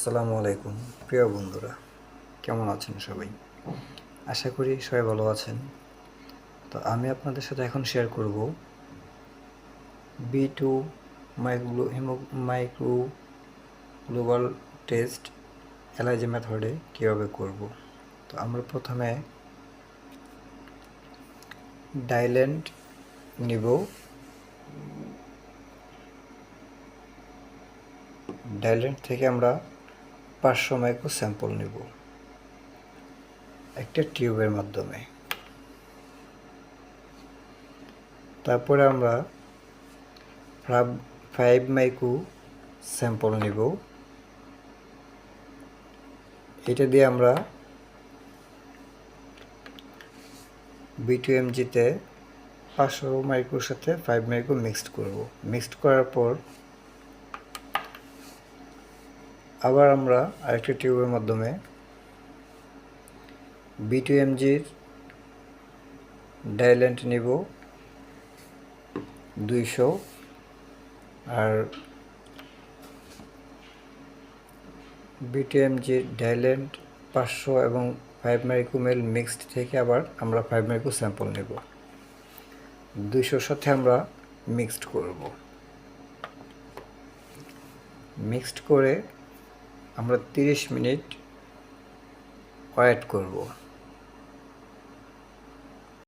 আসসালামু আলাইকুম প্রিয় বন্ধুরা, কেমন আছেন সবাই? আশা করি সবাই ভালো আছেন। তো আমি আপনাদের সাথে এখন শেয়ার করব B2 মাইক্রো গ্লোবাল টেস্ট এলাইজি মেথডে কীভাবে করব। তো আমরা প্রথমে ডাইল্যান্ড নিব। ডাইল্যান্ড থেকে আমরা 500 মাইক্রো স্যাম্পল নেব একটা টিউবের মাধ্যমে। তারপরে আমরা 5 মাইক্রো স্যাম্পল নেব। এটা দিয়ে আমরা B2MGতে 500 মাইক্রোর সাথে 5 মাইক্রো মিক্সড করব। মিক্সড করার পর আবার আমরা আরেকটি টিউবের মাধ্যমে B2MGর ডাইল্যান্ড নিব 200 আর B2MGর ডাইল্যান্ড 500 এবং 5 মাইক্রো মিল মিক্সড থেকে আবার আমরা 5 মাইক্রো স্যাম্পল নেব। 200 সাথে আমরা মিক্সড করব। মিক্সড করে আমরা 30 মিনিট ওয়েট করব।